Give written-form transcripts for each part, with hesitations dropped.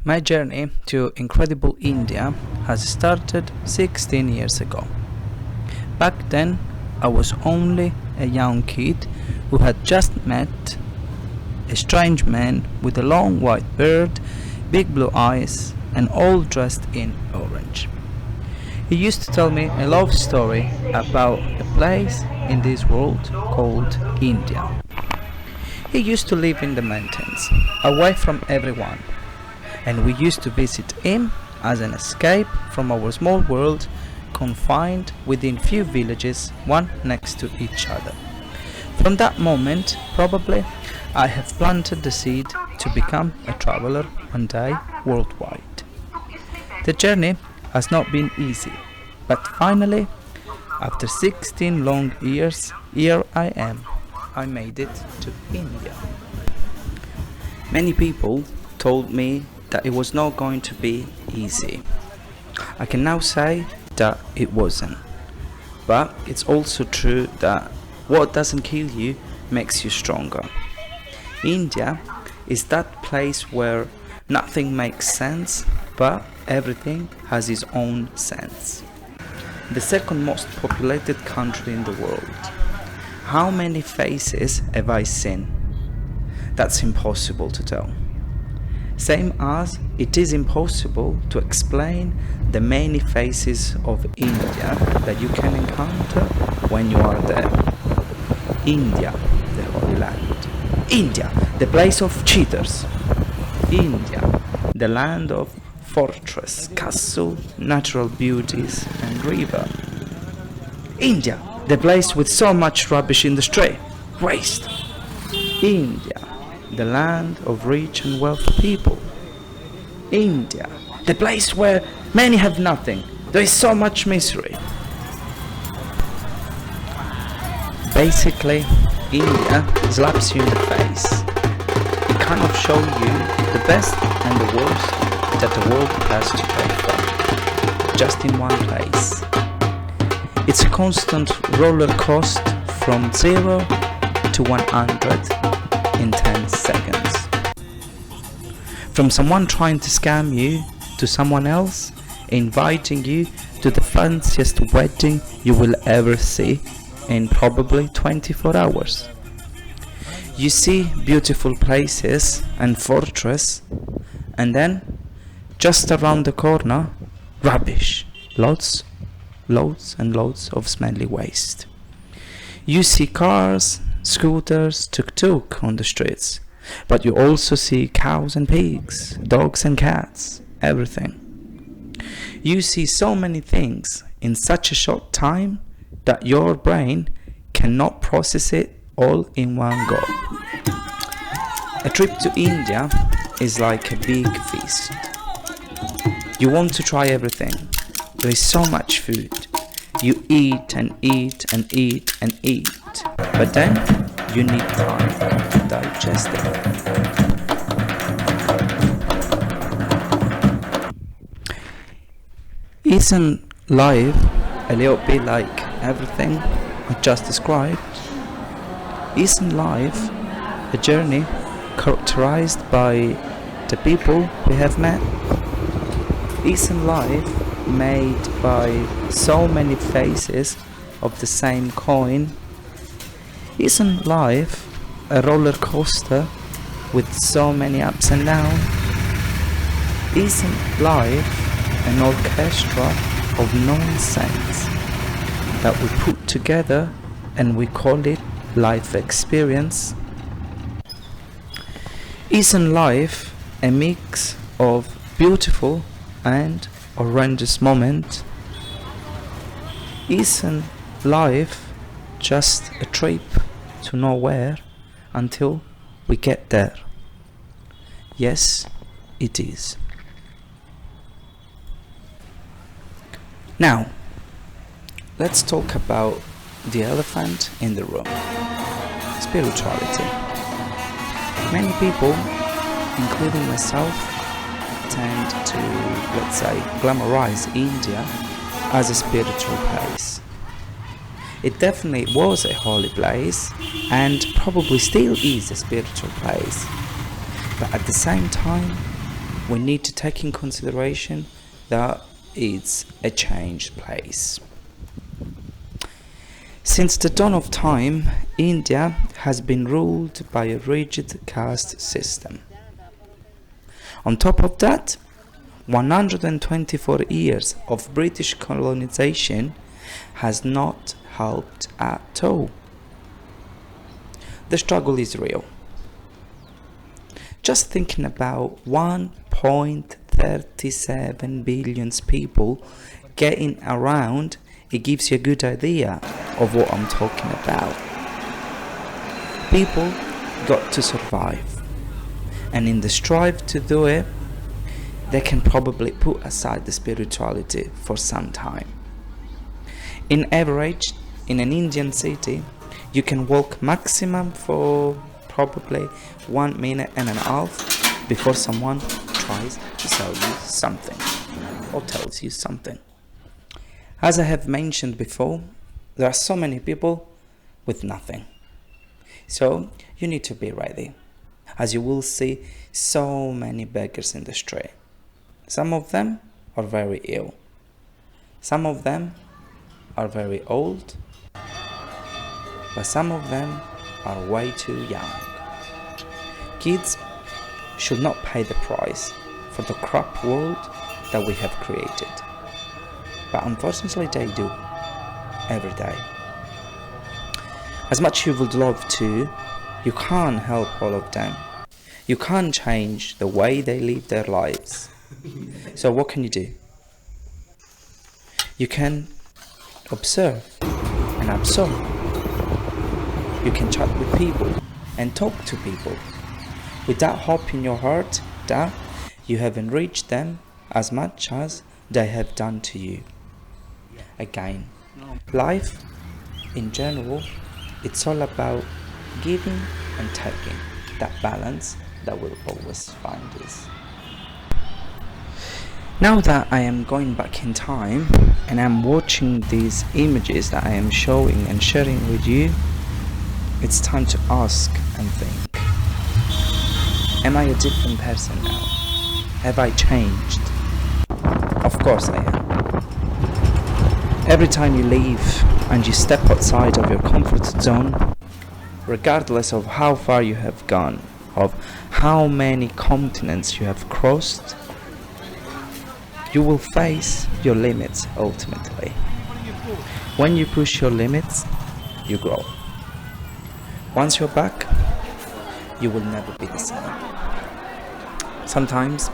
My journey to incredible India has started 16 years ago. Back then, I was only a young kid who had just met a strange man with a long white beard, big blue eyes, and all dressed in orange. He used to tell me a love story about a place in this world called India. He used to live in the mountains, away from everyone, and we used to visit him as an escape from our small world, confined within few villages, one next to each other. From that moment, probably, I have planted the seed to become a traveler one day worldwide. The journey has not been easy, but finally, after 16 long years, here I am. I made it to India. Many people told me that it was not going to be easy. I can now say that it wasn't. But it's also true that what doesn't kill you makes you stronger. India is that place where nothing makes sense, but everything has its own sense. The second most populated country in the world. How many faces have I seen? That's impossible to tell. Same as it is impossible to explain the many faces of India that you can encounter when you are there. India, the Holy Land. India, the place of cheaters. India, the land of fortress, castle, natural beauties and river. India, the place with so much rubbish in the street, waste. India, the land of rich and wealthy people. India, the place where many have nothing, there is so much misery. Basically, India slaps you in the face. It kind of shows you the best and the worst that the world has to offer, just in one place. It's a constant roller coaster from 0 to 100 in 10 seconds. From someone trying to scam you to someone else inviting you to the fanciest wedding you will ever see in probably 24 hours. You see beautiful places and fortress, and then just around the corner, rubbish, loads and loads of smelly waste. You see cars, scooters, tuk-tuk on the streets, but you also see cows and pigs, dogs and cats, everything. You see so many things in such a short time that your brain cannot process it all in one go. A trip to India is like a big feast. You want to try everything. There is so much food. You eat and eat and eat and eat. But then you need time to digest it. Isn't life a little bit like everything I just described? Isn't life a journey characterized by the people we have met? Isn't life made by so many faces of the same coin? Isn't life a roller coaster with so many ups and downs? Isn't life an orchestra of nonsense that we put together and we call it life experience? Isn't life a mix of beautiful and horrendous moments? Isn't life just a trip to nowhere until we get there? Yes, it is. Now, let's talk about the elephant in the room. Spirituality. Many people, including myself, tend to, let's say, glamorize India as a spiritual place. It definitely was a holy place and probably still is a spiritual place. But at the same time, we need to take in consideration that it's a changed place. Since the dawn of time, India has been ruled by a rigid caste system. On top of that, 124 years of British colonization has not helped at all. The struggle is real. Just thinking about 1.37 billion people getting around, it gives you a good idea of what I'm talking about. People got to survive, and in the strive to do it, they can probably put aside the spirituality for some time. In average, in an Indian city, you can walk maximum for probably 1 minute and a half before someone tries to sell you something or tells you something. As I have mentioned before, there are so many people with nothing. So you need to be ready, as you will see so many beggars in the street. Some of them are very ill. Some of them are very old. But some of them are way too young. Kids should not pay the price for the crap world that we have created. But unfortunately they do, every day. As much you would love to, you can't help all of them. You can't change the way they live their lives. So what can you do? You can observe and absorb. You can chat with people and talk to people with that hope in your heart that you have enriched them as much as they have done to you. Again, life in general, it's all about giving and taking, that balance that will always find us. Now that I am going back in time and I'm watching these images that I am showing and sharing with you, it's time to ask and think. Am I a different person now? Have I changed? Of course I am. Every time you leave and you step outside of your comfort zone, regardless of how far you have gone, of how many continents you have crossed, you will face your limits ultimately. When you push your limits, you grow. Once you're back, you will never be the same. Sometimes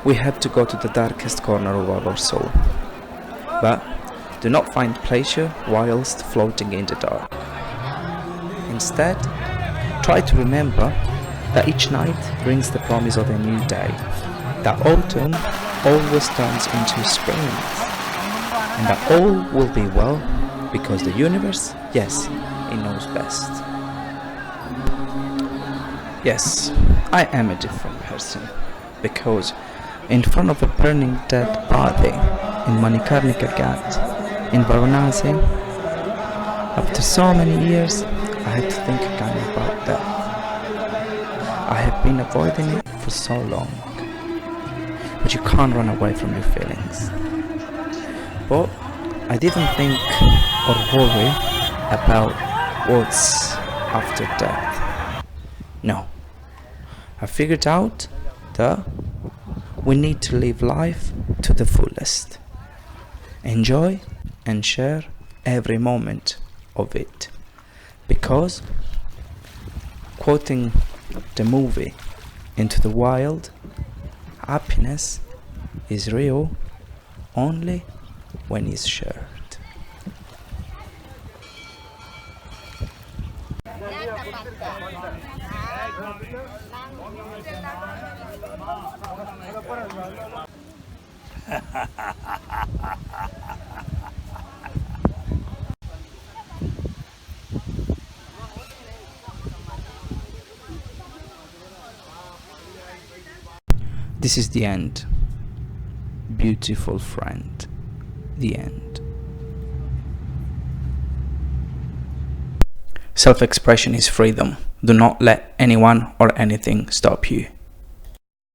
we have to go to the darkest corner of our soul, but do not find pleasure whilst floating in the dark. Instead, try to remember that each night brings the promise of a new day, that autumn always turns into spring, and that all will be well because the universe, yes, it knows best. Yes, I am a different person, because in front of a burning dead body in Manikarnika Ghat in Varanasi, after so many years, I had to think again about death. I have been avoiding it for so long, but you can't run away from your feelings. But I didn't think or worry about what's after death. No, I figured out that we need to live life to the fullest. Enjoy and share every moment of it. Because, quoting the movie Into the Wild, happiness is real only when it's shared. This is the end. Beautiful friend. The end. Self-expression is freedom. Do not let anyone or anything stop you.